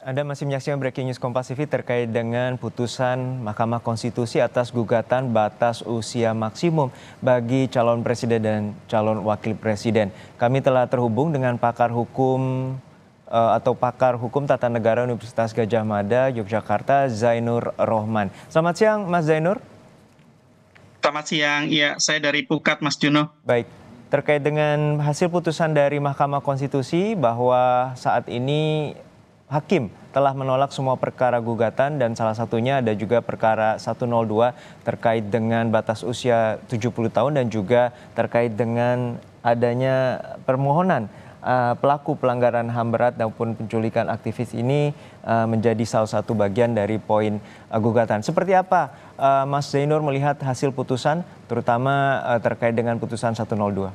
Anda masih menyaksikan Breaking News Kompas TV terkait dengan putusan Mahkamah Konstitusi atas gugatan batas usia maksimum bagi calon presiden dan calon wakil presiden. Kami telah terhubung dengan pakar hukum tata negara Universitas Gadjah Mada, Yogyakarta, Zainur Rohman. Selamat siang, Mas Zainur. Selamat siang, iya saya dari Pukat, Mas Juno. Baik, terkait dengan hasil putusan dari Mahkamah Konstitusi bahwa saat ini hakim telah menolak semua perkara gugatan dan salah satunya ada juga perkara 102 terkait dengan batas usia 70 tahun dan juga terkait dengan adanya permohonan pelaku pelanggaran HAM berat maupun penculikan aktivis ini menjadi salah satu bagian dari poin gugatan. Seperti apa Mas Zainur melihat hasil putusan terutama terkait dengan putusan 102?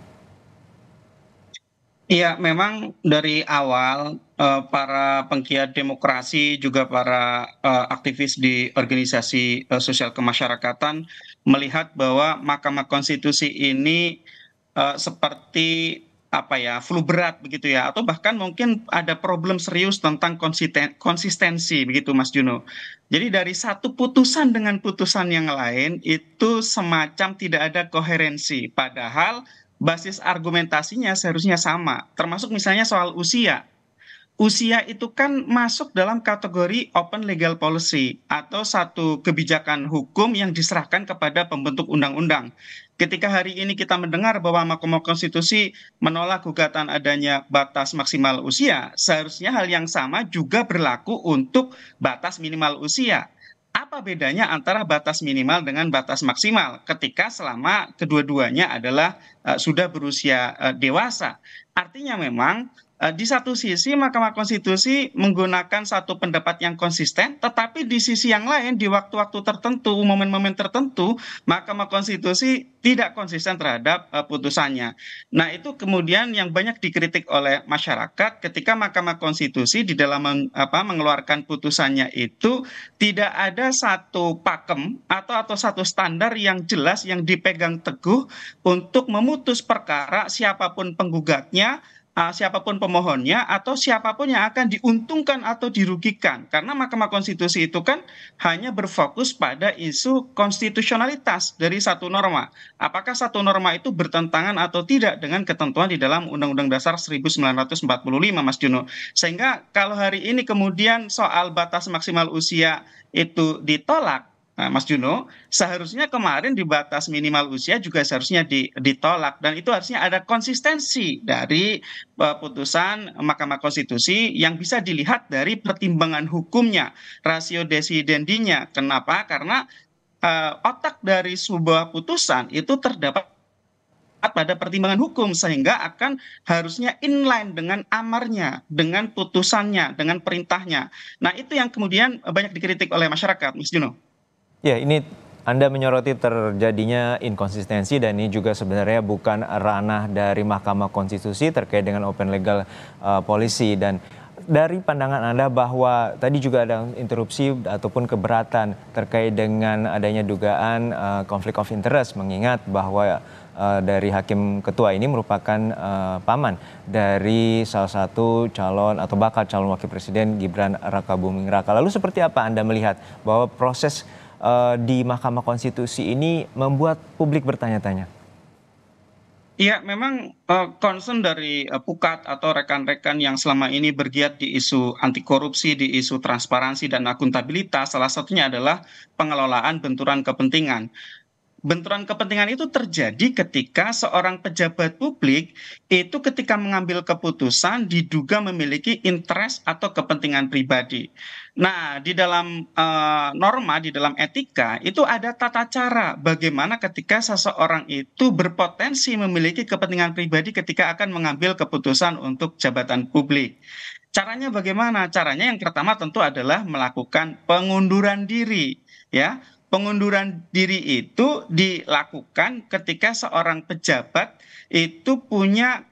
Iya, memang dari awal para penggiat demokrasi juga para aktivis di organisasi sosial kemasyarakatan melihat bahwa Mahkamah Konstitusi ini seperti apa ya, flu berat begitu ya, atau bahkan mungkin ada problem serius tentang konsistensi begitu, Mas Juno. Jadi dari satu putusan dengan putusan yang lain itu semacam tidak ada koherensi, padahal basis argumentasinya seharusnya sama, termasuk misalnya soal usia. Usia itu kan masuk dalam kategori open legal policy atau satu kebijakan hukum yang diserahkan kepada pembentuk undang-undang. Ketika hari ini kita mendengar bahwa Mahkamah Konstitusi menolak gugatan adanya batas maksimal usia, seharusnya hal yang sama juga berlaku untuk batas minimal usia. Apa bedanya antara batas minimal dengan batas maksimal ketika selama kedua-duanya adalah sudah berusia dewasa? Artinya memang di satu sisi Mahkamah Konstitusi menggunakan satu pendapat yang konsisten, tetapi di sisi yang lain di waktu-waktu tertentu, momen-momen tertentu, Mahkamah Konstitusi tidak konsisten terhadap putusannya. Nah, itu kemudian yang banyak dikritik oleh masyarakat ketika Mahkamah Konstitusi di dalam mengeluarkan putusannya itu tidak ada satu pakem atau satu standar yang jelas yang dipegang teguh untuk memutus perkara siapapun penggugatnya, siapapun pemohonnya, atau siapapun yang akan diuntungkan atau dirugikan. Karena Mahkamah Konstitusi itu kan hanya berfokus pada isu konstitusionalitas dari satu norma. Apakah satu norma itu bertentangan atau tidak dengan ketentuan di dalam Undang-Undang Dasar 1945, Mas Juno. Sehingga kalau hari ini kemudian soal batas maksimal usia itu ditolak, Mas Juno, seharusnya kemarin di batas minimal usia juga seharusnya ditolak, dan itu harusnya ada konsistensi dari putusan Mahkamah Konstitusi yang bisa dilihat dari pertimbangan hukumnya, rasio desidendinya. Kenapa? Karena otak dari sebuah putusan itu terdapat pada pertimbangan hukum, sehingga akan harusnya inline dengan amarnya, dengan putusannya, dengan perintahnya. Nah, itu yang kemudian banyak dikritik oleh masyarakat, Mas Juno. Ya, ini Anda menyoroti terjadinya inkonsistensi dan ini juga sebenarnya bukan ranah dari Mahkamah Konstitusi terkait dengan open legal policy. Dan dari pandangan Anda bahwa tadi juga ada interupsi ataupun keberatan terkait dengan adanya dugaan konflik of interest, mengingat bahwa dari hakim ketua ini merupakan paman dari salah satu calon atau bakal calon wakil presiden Gibran Rakabuming Raka. Lalu seperti apa Anda melihat bahwa proses di Mahkamah Konstitusi ini membuat publik bertanya-tanya? Iya, memang concern dari Pukat atau rekan-rekan yang selama ini bergiat di isu anti korupsi, di isu transparansi dan akuntabilitas, salah satunya adalah pengelolaan benturan kepentingan. Benturan kepentingan itu terjadi ketika seorang pejabat publik itu ketika mengambil keputusan diduga memiliki interest atau kepentingan pribadi. Nah, di dalam norma, di dalam etika itu ada tata cara bagaimana ketika seseorang itu berpotensi memiliki kepentingan pribadi ketika akan mengambil keputusan untuk jabatan publik. Caranya bagaimana? Caranya yang pertama tentu adalah melakukan pengunduran diri, ya. Pengunduran diri itu dilakukan ketika seorang pejabat itu punya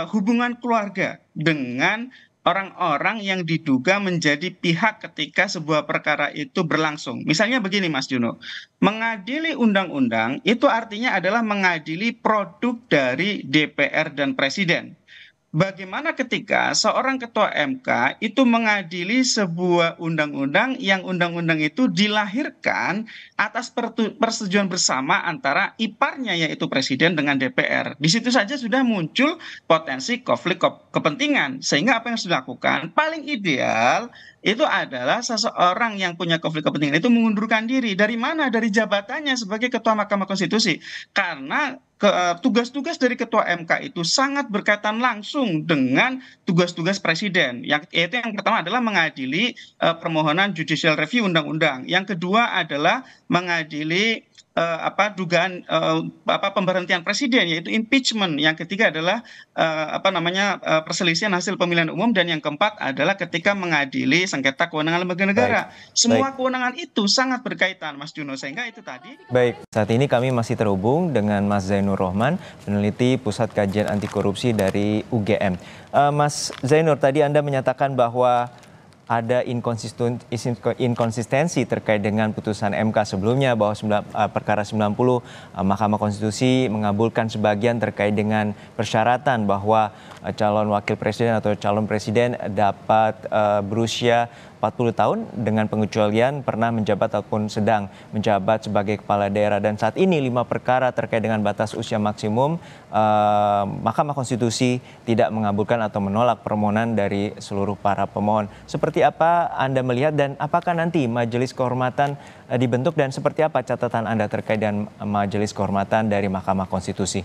hubungan keluarga dengan orang-orang yang diduga menjadi pihak ketika sebuah perkara itu berlangsung. Misalnya begini, Mas Juno, mengadili undang-undang itu artinya adalah mengadili produk dari DPR dan Presiden. bagaimana ketika seorang ketua MK itu mengadili sebuah undang-undang yang undang-undang itu dilahirkan atas persetujuan bersama antara iparnya yaitu presiden dengan DPR. Di situ saja sudah muncul potensi konflik kepentingan. Sehingga apa yang harus dilakukan? Paling ideal itu adalah seseorang yang punya konflik kepentingan itu mengundurkan diri. Dari mana? Dari jabatannya sebagai Ketua Mahkamah Konstitusi. Karena tugas-tugas dari Ketua MK itu sangat berkaitan langsung dengan tugas-tugas presiden. Yaitu yang pertama adalah mengadili permohonan judicial review undang-undang. Yang kedua adalah mengadili dugaan pemberhentian presiden yaitu impeachment. Yang ketiga adalah perselisihan hasil pemilihan umum, dan yang keempat adalah ketika mengadili sengketa kewenangan lembaga negara. Baik, baik. Semua kewenangan itu sangat berkaitan, Mas Juno, sehingga itu tadi. Baik, saat ini kami masih terhubung dengan Mas Zainur Rohman, peneliti Pusat Kajian Anti Korupsi dari UGM. Mas Zainur, tadi Anda menyatakan bahwa ada inkonsistensi terkait dengan putusan MK sebelumnya, bahwa perkara 90 Mahkamah Konstitusi mengabulkan sebagian terkait dengan persyaratan bahwa calon wakil presiden atau calon presiden dapat berusia 40 tahun dengan pengecualian pernah menjabat ataupun sedang menjabat sebagai kepala daerah. Dan saat ini 5 perkara terkait dengan batas usia maksimum, Mahkamah Konstitusi tidak mengabulkan atau menolak permohonan dari seluruh para pemohon. Seperti apa Anda melihat, dan apakah nanti Majelis Kehormatan dibentuk, dan seperti apa catatan Anda terkait dengan Majelis Kehormatan dari Mahkamah Konstitusi?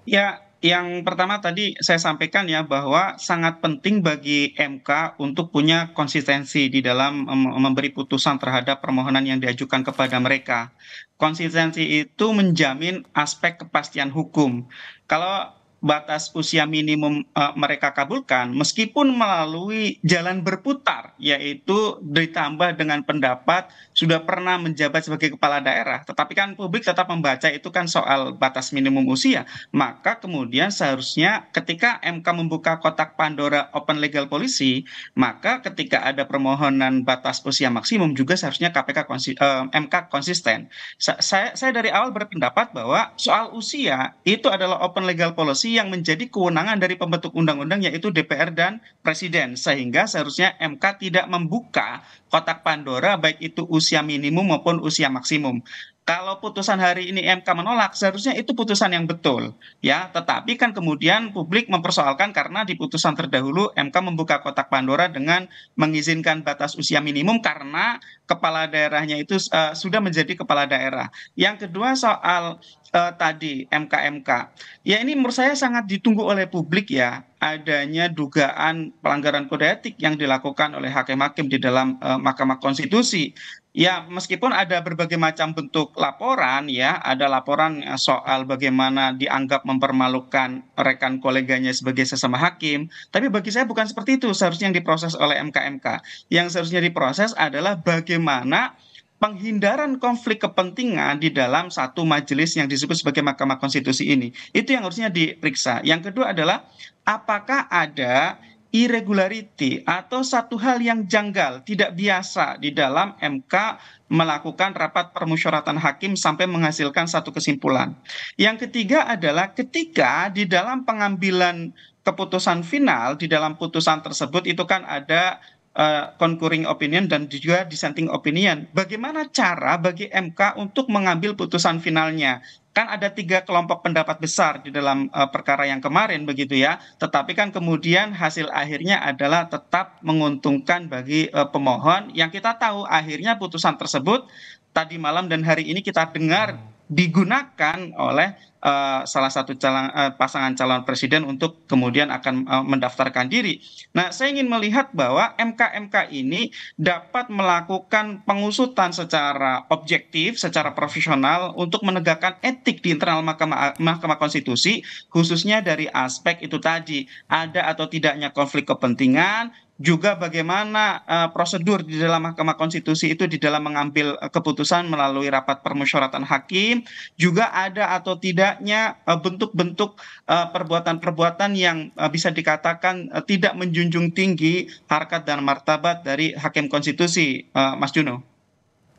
Ya, yang pertama tadi saya sampaikan ya bahwa sangat penting bagi MK untuk punya konsistensi di dalam memberi putusan terhadap permohonan yang diajukan kepada mereka. Konsistensi itu menjamin aspek kepastian hukum. Kalau batas usia minimum mereka kabulkan, meskipun melalui jalan berputar, yaitu ditambah dengan pendapat sudah pernah menjabat sebagai kepala daerah, tetapi kan publik tetap membaca itu kan soal batas minimum usia. Maka kemudian seharusnya ketika MK membuka kotak Pandora open legal policy, maka ketika ada permohonan batas usia maksimum juga seharusnya MK konsisten. Saya dari awal berpendapat bahwa soal usia itu adalah open legal policy yang menjadi kewenangan dari pembentuk undang-undang yaitu DPR dan Presiden, sehingga seharusnya MK tidak membuka kotak Pandora baik itu usia minimum maupun usia maksimum. Kalau putusan hari ini MK menolak, seharusnya itu putusan yang betul, ya. Tetapi kan kemudian publik mempersoalkan karena di putusan terdahulu MK membuka kotak Pandora dengan mengizinkan batas usia minimum karena kepala daerahnya itu sudah menjadi kepala daerah. Yang kedua soal tadi MK-MK, ya ini menurut saya sangat ditunggu oleh publik ya, adanya dugaan pelanggaran kode etik yang dilakukan oleh hakim-hakim di dalam Mahkamah Konstitusi. Ya, meskipun ada berbagai macam bentuk laporan ya, ada laporan soal bagaimana dianggap mempermalukan rekan koleganya sebagai sesama hakim, tapi bagi saya bukan seperti itu seharusnya yang diproses oleh MK-MK. Yang seharusnya diproses adalah bagaimana penghindaran konflik kepentingan di dalam satu majelis yang disebut sebagai Mahkamah Konstitusi ini. Itu yang harusnya diperiksa. Yang kedua adalah apakah ada irregularity atau satu hal yang janggal, tidak biasa di dalam MK melakukan rapat permusyawaratan hakim sampai menghasilkan satu kesimpulan. Yang ketiga adalah ketika di dalam pengambilan keputusan final, di dalam putusan tersebut itu kan ada concurring opinion dan juga dissenting opinion. Bagaimana cara bagi MK untuk mengambil putusan finalnya? Kan ada 3 kelompok pendapat besar di dalam perkara yang kemarin begitu ya. Tetapi kan kemudian hasil akhirnya adalah tetap menguntungkan bagi pemohon, yang kita tahu akhirnya putusan tersebut tadi malam dan hari ini kita dengar digunakan oleh salah satu pasangan calon presiden untuk kemudian akan mendaftarkan diri. Nah, saya ingin melihat bahwa MK-MK ini dapat melakukan pengusutan secara objektif, secara profesional untuk menegakkan etik di internal Mahkamah Konstitusi, khususnya dari aspek itu tadi, ada atau tidaknya konflik kepentingan, juga bagaimana prosedur di dalam Mahkamah Konstitusi itu di dalam mengambil keputusan melalui rapat permusyawaratan hakim, juga ada atau tidaknya bentuk-bentuk perbuatan-perbuatan yang bisa dikatakan tidak menjunjung tinggi harkat dan martabat dari hakim konstitusi, Mas Juno.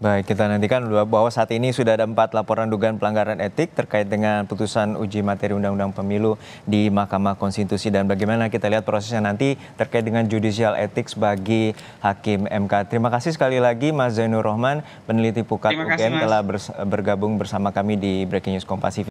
Baik, kita nantikan bahwa saat ini sudah ada 4 laporan dugaan pelanggaran etik terkait dengan putusan uji materi Undang-Undang Pemilu di Mahkamah Konstitusi, dan bagaimana kita lihat prosesnya nanti terkait dengan judicial ethics bagi Hakim MK. Terima kasih sekali lagi Mas Zainur Rohman, peneliti Pukat Terima kasih, UGM, Mas. telah bergabung bersama kami di Breaking News Kompas TV.